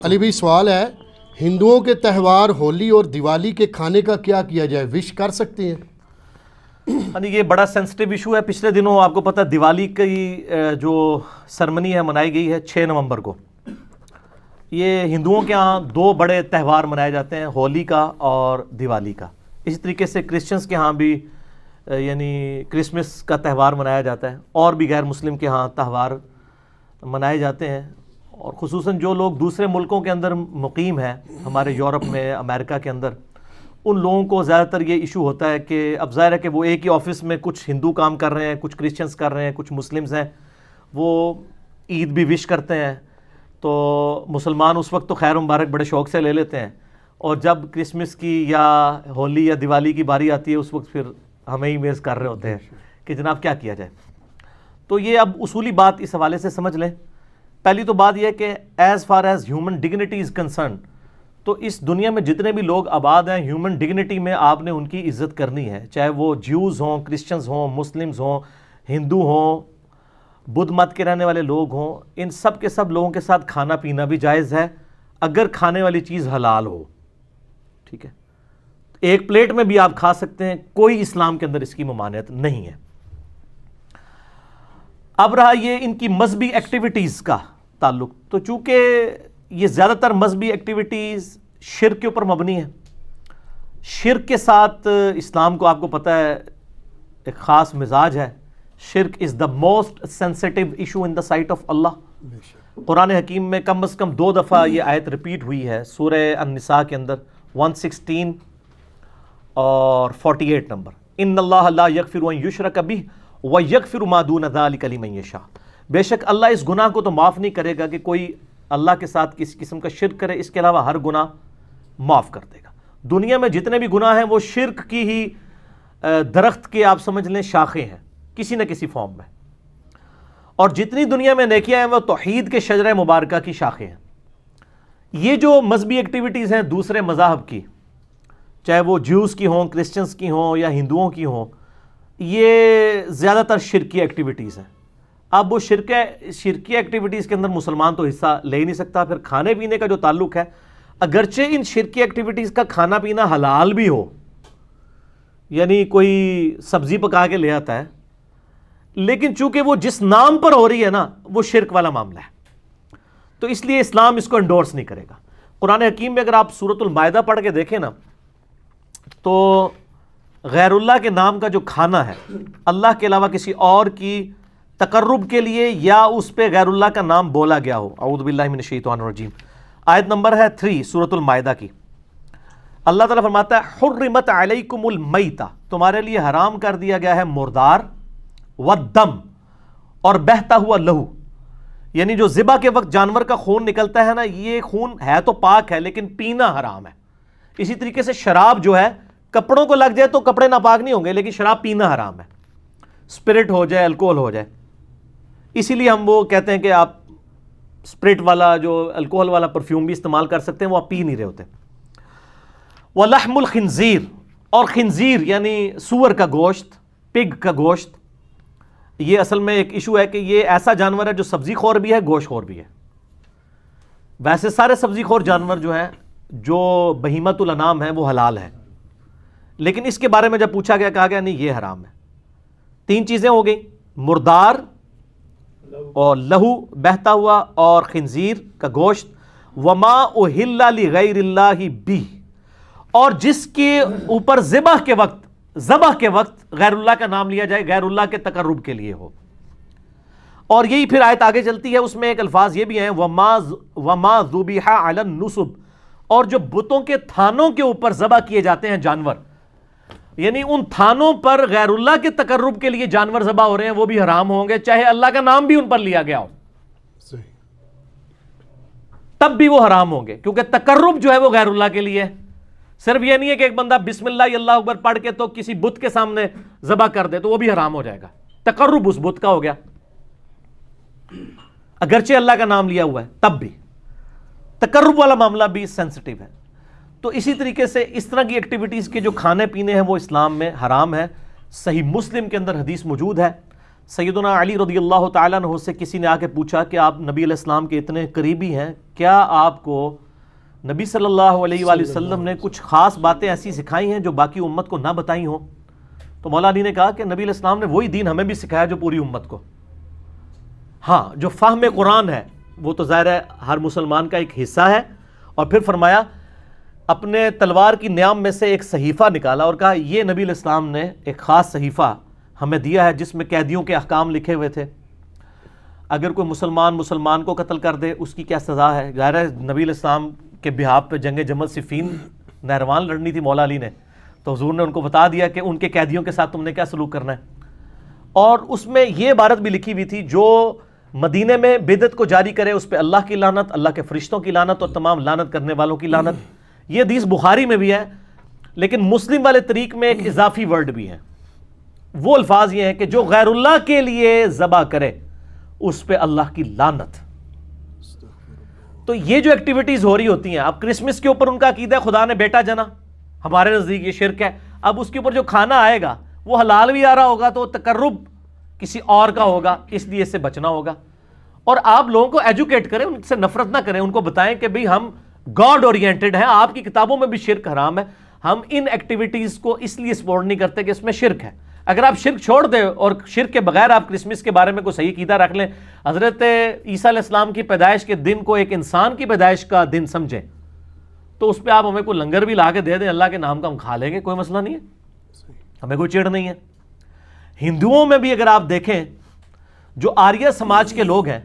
علی بھائی سوال ہے، ہندوؤں کے تہوار ہولی اور دیوالی کے کھانے کا کیا کیا جائے؟ وش کر سکتے ہیں؟ یہ بڑا سینسٹیو ایشو ہے۔ پچھلے دنوں آپ کو پتہ دیوالی کی جو سرمنی ہے منائی گئی ہے 6 نومبر کو۔ یہ ہندوؤں کے ہاں 2 بڑے تہوار منائے جاتے ہیں، ہولی کا اور دیوالی کا۔ اسی طریقے سے کرسچنز کے ہاں بھی یعنی کرسمس کا تہوار منایا جاتا ہے، اور بھی غیر مسلم کے ہاں تہوار منائے جاتے ہیں۔ اور خصوصاً جو لوگ دوسرے ملکوں کے اندر مقیم ہیں، ہمارے یورپ میں، امریکہ کے اندر، ان لوگوں کو زیادہ تر یہ ایشو ہوتا ہے کہ اب ظاہر ہے کہ وہ ایک ہی آفس میں کچھ ہندو کام کر رہے ہیں، کچھ کرسچنز کر رہے ہیں، کچھ مسلمز ہیں، وہ عید بھی وش کرتے ہیں، تو مسلمان اس وقت تو خیر مبارک بڑے شوق سے لے لیتے ہیں، اور جب کرسمس کی یا ہولی یا دیوالی کی باری آتی ہے اس وقت پھر ہمیں ہی میز کر رہے ہوتے ہیں کہ جناب کیا کیا جائے۔ تو یہ اب اصولی بات اس حوالے سے سمجھ لیں۔ پہلی تو بات یہ ہے کہ as far as human dignity is concern, تو اس دنیا میں جتنے بھی لوگ آباد ہیں، ہیومن ڈگنیٹی میں آپ نے ان کی عزت کرنی ہے، چاہے وہ جیوز ہوں، کرسچنز ہوں، مسلمز ہوں، ہندو ہوں، بدھ مت کے رہنے والے لوگ ہوں، ان سب کے سب لوگوں کے ساتھ کھانا پینا بھی جائز ہے اگر کھانے والی چیز حلال ہو، ٹھیک ہے؟ ایک پلیٹ میں بھی آپ کھا سکتے ہیں، کوئی اسلام کے اندر اس کی ممانعت نہیں ہے۔ اب رہا یہ ان کی مذہبی ایکٹیویٹیز کا تعلق، تو چونکہ یہ زیادہ تر مذہبی ایکٹیویٹیز شرک کے اوپر مبنی ہیں، شرک کے ساتھ اسلام کو آپ کو پتہ ہے ایک خاص مزاج ہے۔ شرک is the most sensitive issue in the sight of Allah. قرآن حکیم میں کم از کم 2 دفعہ یہ آیت ریپیٹ ہوئی ہے، سورہ النساء کے اندر 116 اور 48 نمبر، ان اللہ لا یغفر ان یشرک بہ ویغفر ما دون ذلک لمن یشاء۔ بے شک اللہ اس گناہ کو تو معاف نہیں کرے گا کہ کوئی اللہ کے ساتھ کسی قسم کا شرک کرے، اس کے علاوہ ہر گناہ معاف کر دے گا۔ دنیا میں جتنے بھی گناہ ہیں وہ شرک کی ہی درخت کے آپ سمجھ لیں شاخیں ہیں کسی نہ کسی فارم میں، اور جتنی دنیا میں نیکیاں ہیں وہ توحید کے شجرہ مبارکہ کی شاخیں ہیں۔ یہ جو مذہبی ایکٹیویٹیز ہیں دوسرے مذاہب کی، چاہے وہ جیوز کی ہوں، کرسچنز کی ہوں یا ہندوؤں کی ہوں، یہ زیادہ تر شرکی ایکٹیویٹیز ہیں۔ اب وہ شرکی ایکٹیویٹیز کے اندر مسلمان تو حصہ لے ہی نہیں سکتا۔ پھر کھانے پینے کا جو تعلق ہے، اگرچہ ان شرکی ایکٹیویٹیز کا کھانا پینا حلال بھی ہو، یعنی کوئی سبزی پکا کے لے آتا ہے، لیکن چونکہ وہ جس نام پر ہو رہی ہے نا وہ شرک والا معاملہ ہے، تو اس لیے اسلام اس کو انڈورس نہیں کرے گا۔ قرآن حکیم میں اگر آپ سورۃ المائدہ پڑھ کے دیکھیں نا، تو غیر اللہ کے نام کا جو کھانا ہے، اللہ کے علاوہ کسی اور کی تقرب کے لیے یا اس پہ غیر اللہ کا نام بولا گیا ہو، اعوذ باللہ من الشیطان الرجیم، آیت نمبر ہے 3 سورۃ المائدہ کی، اللہ تعالیٰ فرماتا ہے حرمت علیکم المیتہ، تمہارے لیے حرام کر دیا گیا ہے مردار، والدم، اور بہتا ہوا لہو، یعنی جو ذبح کے وقت جانور کا خون نکلتا ہے نا، یہ خون ہے تو پاک ہے لیکن پینا حرام ہے۔ اسی طریقے سے شراب جو ہے کپڑوں کو لگ جائے تو کپڑے ناپاک نہیں ہوں گے، لیکن شراب پینا حرام ہے، اسپرٹ ہو جائے، الکوہل ہو جائے۔ اسی لیے ہم وہ کہتے ہیں کہ آپ اسپرٹ والا جو الکوہل والا پرفیوم بھی استعمال کر سکتے ہیں، وہ آپ پی نہیں رہے ہوتے۔ وَلَحْمُ الْخِنزِيرِ، اور خنزیر یعنی سور کا گوشت، پگ کا گوشت، یہ اصل میں ایک ایشو ہے کہ یہ ایسا جانور ہے جو سبزی خور بھی ہے، گوشت خور بھی ہے۔ ویسے سارے سبزی خور جانور جو ہیں، جو بہیمۃ الانعام ہیں، وہ حلال ہیں، لیکن اس کے بارے میں جب پوچھا گیا کہا گیا نہیں یہ حرام ہے۔ 3 چیزیں ہو گئیں، مردار اور لہو بہتا ہوا اور خنزیر کا گوشت، وما اہل لغیر اللہ بہ، اور جس کے اوپر ذبح کے وقت غیر اللہ کا نام لیا جائے، غیر اللہ کے تقرب کے لیے ہو۔ اور یہی پھر آیت آگے چلتی ہے، اس میں ایک الفاظ یہ بھی ہیں وما ذبح علی النصب، اور جو بتوں کے تھانوں کے اوپر ذبح کیے جاتے ہیں جانور، یعنی ان تھانوں پر غیر اللہ کے تقرب کے لیے جانور ذبح ہو رہے ہیں، وہ بھی حرام ہوں گے، چاہے اللہ کا نام بھی ان پر لیا گیا ہو، تب بھی وہ حرام ہوں گے، کیونکہ تقرب جو ہے وہ غیر اللہ کے لیے ہے۔ صرف یہ نہیں ہے کہ ایک بندہ بسم اللہ اللہ اکبر پڑھ کے تو کسی بت کے سامنے ذبح کر دے تو وہ بھی حرام ہو جائے گا، تقرب اس بت کا ہو گیا، اگرچہ اللہ کا نام لیا ہوا ہے تب بھی تقرب والا معاملہ بھی سینسٹیو ہے۔ تو اسی طریقے سے اس طرح کی ایکٹیویٹیز کے جو کھانے پینے ہیں وہ اسلام میں حرام ہے۔ صحیح مسلم کے اندر حدیث موجود ہے، سیدنا علی رضی اللہ تعالیٰ عنہ سے کسی نے آ کے پوچھا کہ آپ نبی علیہ السلام کے اتنے قریبی ہیں، کیا آپ کو نبی صلی اللہ علیہ وآلہ وسلم نے کچھ خاص باتیں ایسی سکھائی ہیں جو باقی امت کو نہ بتائی ہوں؟ تو مولا علی نے کہا کہ نبی علیہ السلام نے وہی دین ہمیں بھی سکھایا جو پوری امت کو. ہاں، جو فہم قرآن ہے وہ تو ظاہر ہے ہر مسلمان کا ایک حصہ ہے. اور پھر فرمایا اپنے تلوار کی نیام میں سے ایک صحیفہ نکالا اور کہا یہ نبی علیہ السلام نے ایک خاص صحیفہ ہمیں دیا ہے جس میں قیدیوں کے احکام لکھے ہوئے تھے. اگر کوئی مسلمان کو قتل کر دے اس کی کیا سزا ہے. ظاہر ہے نبی علیہ السلام کے بہاف پہ جنگ جمل صفین نہروان لڑنی تھی مولا علی نے، تو حضور نے ان کو بتا دیا کہ ان کے قیدیوں کے ساتھ تم نے کیا سلوک کرنا ہے. اور اس میں یہ عبارت بھی لکھی ہوئی تھی جو مدینے میں بدعت کو جاری کرے اس پہ اللہ کی لعنت، اللہ کے فرشتوں کی لعنت اور تمام لعنت کرنے والوں کی لعنت. یہ حدیث بخاری میں بھی ہے، لیکن مسلم والے طریق میں ایک اضافی ورڈ بھی ہے. وہ الفاظ یہ ہیں کہ جو غیر اللہ کے لیے ذبح کرے اس پہ اللہ کی لعنت. تو یہ جو ایکٹیویٹیز ہو رہی ہوتی ہیں، اب کرسمس کے اوپر ان کا عقیدہ ہے خدا نے بیٹا جنا، ہمارے نزدیک یہ شرک ہے. اب اس کے اوپر جو کھانا آئے گا وہ حلال بھی آ رہا ہوگا تو تقرب کسی اور کا ہوگا، اس لیے اس سے بچنا ہوگا. اور آپ لوگوں کو ایجوکیٹ کریں، ان سے نفرت نہ کریں، ان کو بتائیں کہ بھئی ہم گاڈ اورینٹڈ ہیں، آپ کی کتابوں میں بھی شرک حرام ہے. ہم ان ایکٹیویٹیز کو اس لیے سپورٹ نہیں کرتے کہ اس میں شرک ہے. اگر آپ شرک چھوڑ دیں اور شرک کے بغیر آپ کرسمس کے بارے میں کوئی صحیح عقیدہ رکھ لیں، حضرت عیسیٰ علیہ السلام کی پیدائش کے دن کو ایک انسان کی پیدائش کا دن سمجھیں، تو اس پہ آپ ہمیں کوئی لنگر بھی لا کے دے دیں اللہ کے نام کا، ہم کھا لیں گے، کوئی مسئلہ نہیں ہے، ہمیں کوئی چڑ نہیں ہے. ہندوؤں میں بھی اگر آپ دیکھیں جو آریہ سماج کے لوگ ہیں،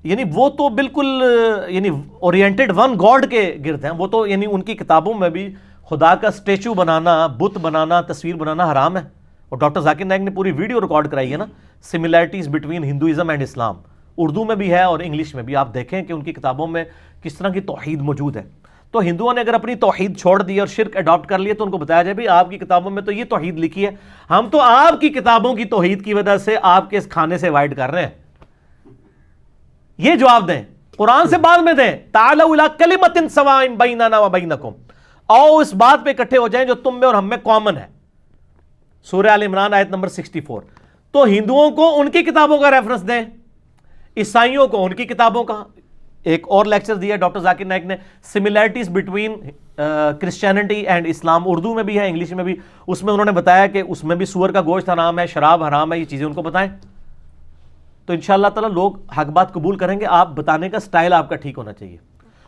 یعنی وہ تو بالکل یعنی اورینٹڈ ون گاڈ کے گرد ہیں. وہ تو یعنی ان کی کتابوں میں بھی خدا کا اسٹیچو بنانا، بت بنانا، تصویر بنانا حرام ہے. اور ڈاکٹر ذاکر نائک نے پوری ویڈیو ریکارڈ کرائی ہے نا، سملیرٹیز بٹوین ہندوازم اینڈ اسلام، اردو میں بھی ہے اور انگلش میں بھی. آپ دیکھیں کہ ان کی کتابوں میں کس طرح کی توحید موجود ہے. تو ہندوؤں نے اگر اپنی توحید چھوڑ دی اور شرک اڈاپٹ کر لیا تو ان کو بتایا جائے بھی آپ کی کتابوں میں تو یہ توحید لکھی ہے، ہم تو آپ کی کتابوں کی توحید کی وجہ سے آپ کے اس کھانے سے اوائڈ کر رہے ہیں. یہ جواب دیں، قرآن سے بعد میں دیں. تعالوا الی کلمۃ سواء بیننا و بینکم، آؤ اس بات پہ اکٹھے ہو جائیں جو تم میں اور ہم میں کامن ہے. سورہ آل عمران آیت نمبر 64. تو ہندوؤں کو ان کی کتابوں کا ریفرنس دیں، عیسائیوں کو ان کی کتابوں کا. ایک اور لیکچر دیا ڈاکٹر ذاکر نائک نے، سملیرٹیز بٹوین کرسچینٹی اینڈ اسلام، اردو میں بھی ہے انگلش میں بھی. اس میں انہوں نے بتایا کہ اس میں بھی سور کا گوشت حرام ہے، شراب حرام ہے، یہ چیزیں ان کو بتائیں. تو انشاءاللہ تعالی لوگ حق بات قبول کریں گے. آپ بتانے کا سٹائل آپ کا ٹھیک ہونا چاہیے.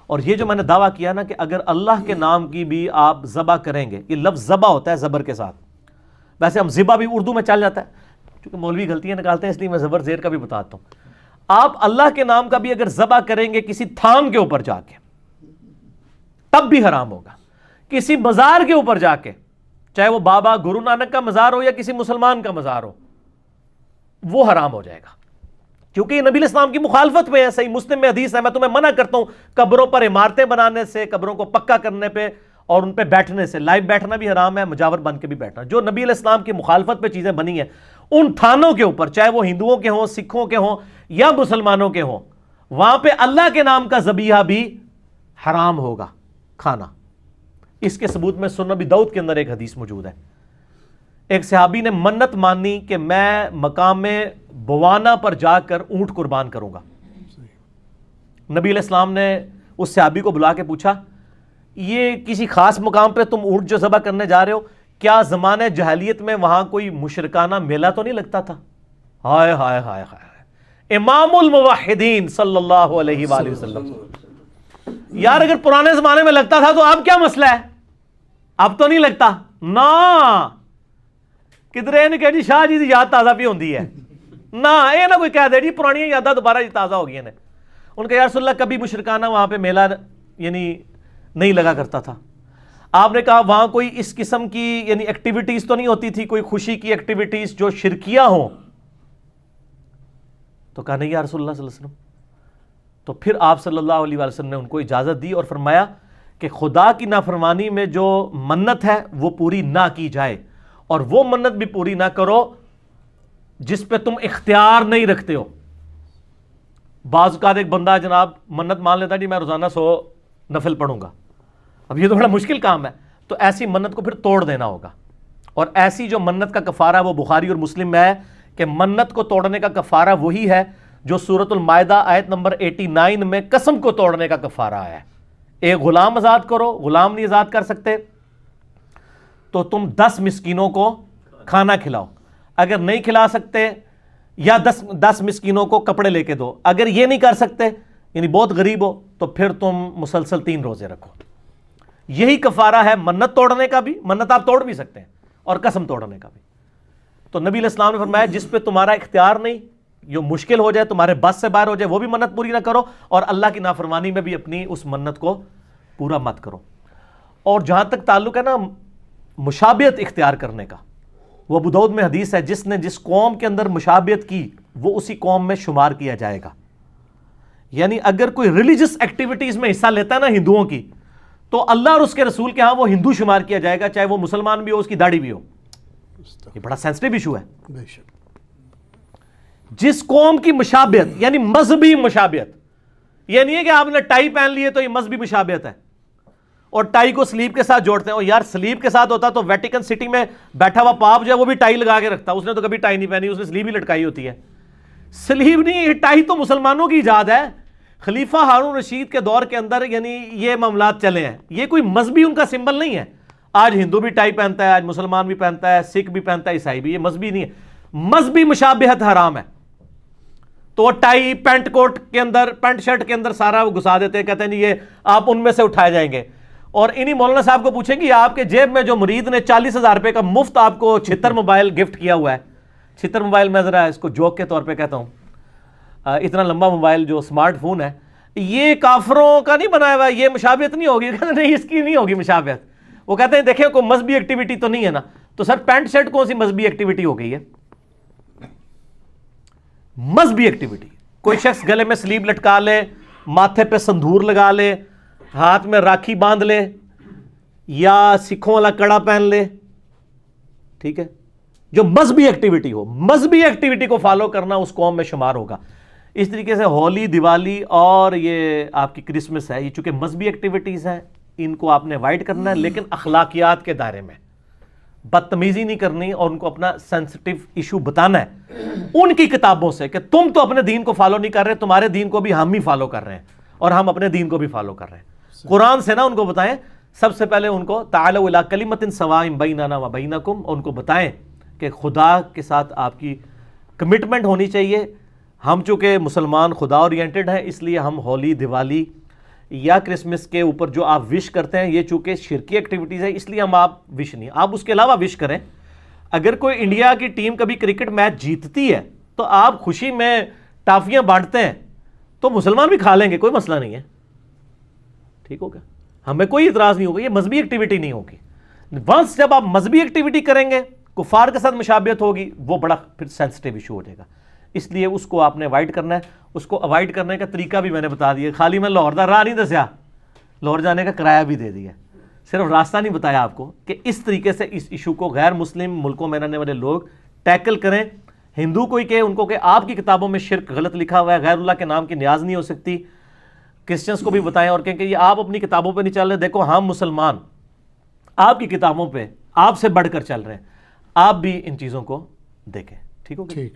اور یہ جو میں نے دعویٰ کیا نا کہ اگر اللہ کے نام کی بھی آپ ذبح کریں گے، یہ لفظ ذبح ہوتا ہے زبر کے ساتھ، ویسے ہم ذبح بھی اردو میں چل جاتا ہے، کیونکہ مولوی غلطیاں نکالتے ہیں اس لیے میں زبر زیر کا بھی بتاتا ہوں. آپ اللہ کے نام کا بھی اگر ذبح کریں گے کسی تھام کے اوپر جا کے تب بھی حرام ہوگا. کسی مزار کے اوپر جا کے، چاہے وہ بابا گرو نانک کا مزار ہو یا کسی مسلمان کا مزار ہو، وہ حرام ہو جائے گا، کیونکہ یہ نبی علیہ السلام کی مخالفت میں ہے. صحیح مسلم میں حدیث ہے، میں تمہیں منع کرتا ہوں قبروں پر عمارتیں بنانے سے، قبروں کو پکا کرنے پہ اور ان پہ بیٹھنے سے. لائیو بیٹھنا بھی حرام ہے، مجاور بن کے بھی بیٹھنا. جو نبی علیہ السلام کی مخالفت پہ چیزیں بنی ہیں ان تھانوں کے اوپر، چاہے وہ ہندوؤں کے ہوں، سکھوں کے ہوں یا مسلمانوں کے ہوں، وہاں پہ اللہ کے نام کا ذبیحہ بھی حرام ہوگا کھانا. اس کے ثبوت میں سنن ابی داؤد کے اندر ایک حدیث موجود ہے. ایک صحابی نے منت مانی کہ میں مقام بوانا پر جا کر اونٹ قربان کروں گا. نبی علیہ السلام نے اس صحابی کو بلا کے پوچھا یہ کسی خاص مقام پہ تم اونٹ جو ذبح کرنے جا رہے ہو، کیا زمانے جاہلیت میں وہاں کوئی مشرکانہ میلہ تو نہیں لگتا تھا؟ ہائے ہائے ہائے ہائے، امام الموحدین صلی اللہ علیہ وآلہ وسلم. یار اگر پرانے زمانے میں لگتا تھا تو اب کیا مسئلہ ہے؟ اب تو نہیں لگتا نا. کدھر نے کہا جی شاہ جی دی یاد تازہ بھی ہوندی ہے نا، یہ نہ کوئی کہہ دے جی پرانی یاداں دوبارہ جی تازہ ہو گئی ہیں. ان کا یا رسول اللہ کبھی مشرکانہ وہاں پہ میلہ یعنی نہیں لگا کرتا تھا. آپ نے کہا وہاں کوئی اس قسم کی یعنی ایکٹیویٹیز تو نہیں ہوتی تھی، کوئی خوشی کی ایکٹیویٹیز جو شرکیہ ہوں؟ تو کہا نہیں یا رسول اللہ صلی اللہ علیہ وسلم. تو پھر آپ صلی اللہ علیہ وسلم نے ان کو اجازت دی اور فرمایا کہ خدا کی نافرمانی میں جو منت ہے وہ پوری نہ کی جائے، اور وہ منت بھی پوری نہ کرو جس پہ تم اختیار نہیں رکھتے ہو. بعض اوقات ایک بندہ جناب منت مان لیتا جی میں روزانہ 100 نفل پڑھوں گا. اب یہ تو بڑا مشکل کام ہے، تو ایسی منت کو پھر توڑ دینا ہوگا. اور ایسی جو منت کا کفارہ ہے وہ بخاری اور مسلم میں ہے، کہ منت کو توڑنے کا کفارہ وہی ہے جو سورۃ المائدہ آیت نمبر 89 میں قسم کو توڑنے کا کفارہ آیا ہے. ایک غلام آزاد کرو, غلام نہیں آزاد کر سکتے تو تم 10 مسکینوں کو کھانا کھلاؤ, اگر نہیں کھلا سکتے یا 10 مسکینوں کو کپڑے لے کے دو, اگر یہ نہیں کر سکتے یعنی بہت غریب ہو تو پھر تم مسلسل 3 روزے رکھو. یہی کفارہ ہے منت توڑنے کا بھی, منت آپ توڑ بھی سکتے ہیں, اور قسم توڑنے کا بھی. تو نبی علیہ السلام نے فرمایا جس پہ تمہارا اختیار نہیں, جو مشکل ہو جائے, تمہارے بس سے باہر ہو جائے, وہ بھی منت پوری نہ کرو, اور اللہ کی نافرمانی میں بھی اپنی اس منت کو پورا مت کرو. اور جہاں تک تعلق ہے نا مشابہت اختیار کرنے کا, وہ ابو داؤد میں حدیث ہے جس نے جس قوم کے اندر مشابہت کی وہ اسی قوم میں شمار کیا جائے گا. یعنی اگر کوئی ریلیجس ایکٹیویٹیز میں حصہ لیتا ہے نا ہندوؤں کی, تو اللہ اور اس کے رسول کے ہاں وہ ہندو شمار کیا جائے گا, چاہے وہ مسلمان بھی ہو, اس کی داڑھی بھی ہو. یہ بڑا سینسٹیو ایشو ہے. بے شک. جس قوم کی مشابہت یعنی مذہبی مشابہت, یہ نہیں ہے کہ آپ نے ٹائی پہن لی ہے تو یہ مذہبی مشابہت ہے, اور ٹائی کو سلیب کے ساتھ جوڑتے ہیں. اور یار سلیب کے ساتھ ہوتا تو ویٹیکن سٹی میں بیٹھا ہوا پاپ جو ہے وہ بھی ٹائی لگا کے رکھتا, اس نے تو کبھی ٹائی نہیں پہنی, اس نے سلیب ہی لٹکائی ہوتی ہے. سلیب نہیں, یہ ٹائی تو مسلمانوں کی ایجاد ہے. خلیفہ ہارون رشید کے دور کے اندر یعنی یہ معاملات چلے ہیں, یہ کوئی مذہبی ان کا سمبل نہیں ہے. آج ہندو بھی ٹائی پہنتا ہے, آج مسلمان بھی پہنتا ہے, سکھ بھی پہنتا ہے, عیسائی بھی, یہ مذہبی نہیں ہے. مذہبی مشابہت حرام ہے. تو ٹائی پینٹ کوٹ کے اندر, پینٹ شرٹ کے اندر سارا وہ گھسا دیتے ہیں, کہتے ہیں یہ آپ ان میں سے اٹھائے جائیں گے. اور انہی مولانا صاحب کو پوچھیں کہ آپ کے جیب میں جو مرید نے 40,000 روپے کا مفت آپ کو 76 موبائل گفٹ کیا ہوا ہے, 76 موبائل میں ذرا اس کو جوک کے طور پہ کہتا ہوں, اتنا لمبا موبائل جو اسمارٹ فون ہے, یہ کافروں کا نہیں بنایا ہوا, یہ مشابہت نہیں ہوگی. کہتے نہیں اس کی نہیں ہوگی مشابہت. وہ کہتے ہیں دیکھیں کوئی مذہبی ایکٹیویٹی تو نہیں ہے نا. تو سر پینٹ شرٹ کون سی مذہبی ایکٹیویٹی ہو گئی ہے؟ مذہبی ایکٹیویٹی, کوئی شخص گلے میں سلیب لٹکا لے, ماتھے پہ سندور لگا لے, ہاتھ میں راکھی باندھ لے, یا سکھوں والا کڑا پہن لے, ٹھیک ہے, جو مذہبی ایکٹیویٹی ہو, مذہبی ایکٹیویٹی کو فالو کرنا اس قوم میں شمار ہوگا. اس طریقے سے ہولی, دیوالی اور یہ آپ کی کرسمس ہے, یہ چونکہ مذہبی ایکٹیویٹیز ہیں, ان کو آپ نے اوائڈ کرنا ہے, لیکن اخلاقیات کے دائرے میں. بدتمیزی نہیں کرنی, اور ان کو اپنا سینسٹیو ایشو بتانا ہے ان کی کتابوں سے کہ تم تو اپنے دین کو فالو نہیں کر رہے, تمہارے دین کو بھی ہم ہی فالو کر رہے ہیں, اور ہم اپنے دین کو بھی فالو کر رہے ہیں. قرآن سے نا ان کو بتائیں, سب سے پہلے ان کو تعالوا الی کلمۃ سواء بیننا و بینکم, ان کو بتائیں کہ خدا کے ساتھ آپ کی کمٹمنٹ ہونی چاہیے. ہم چونکہ مسلمان خدا اورینٹڈ ہیں, اس لیے ہم ہولی, دیوالی یا کرسمس کے اوپر جو آپ وش کرتے ہیں, یہ چونکہ شرکی ایکٹیویٹیز ہے, اس لیے ہم آپ وش نہیں, آپ اس کے علاوہ وش کریں. اگر کوئی انڈیا کی ٹیم کبھی کرکٹ میچ جیتتی ہے تو آپ خوشی میں ٹافیاں بانٹتے ہیں, تو مسلمان بھی کھا لیں گے, کوئی مسئلہ نہیں ہے, ٹھیک ہوگا, ہمیں کوئی اعتراض نہیں ہوگا. یہ مذہبی ایکٹیویٹی نہیں ہوگی. ونس جب آپ مذہبی ایکٹیویٹی کریں گے, کفار کے ساتھ مشابہت ہوگی, وہ بڑا پھر سینسٹیو ایشو ہو جائے گا. اس لیے اس کو آپ نے اوائڈ کرنا ہے. اس کو اوائڈ کرنے کا طریقہ بھی میں نے بتا دیا, خالی میں لاہور دا راہ نہیں دسیا, لاہور جانے کا کرایہ بھی دے دیا, صرف راستہ نہیں بتایا آپ کو کہ اس طریقے سے اس ایشو کو غیر مسلم ملکوں میں رہنے والے لوگ ٹیکل کریں. ہندو کوئی کہ ان کو کہ آپ کی کتابوں میں شرک غلط لکھا ہوا ہے, غیر اللہ کے نام کی نیاز نہیں ہو سکتی. کرسچنس کو بھی بتائیں اور کہیں کہ یہ آپ اپنی کتابوں پہ نہیں چل رہے, دیکھو ہم مسلمان آپ کی کتابوں پہ آپ سے بڑھ کر چل رہے ہیں, آپ بھی ان چیزوں کو دیکھیں. ٹھیک ہوگا؟ ٹھیک.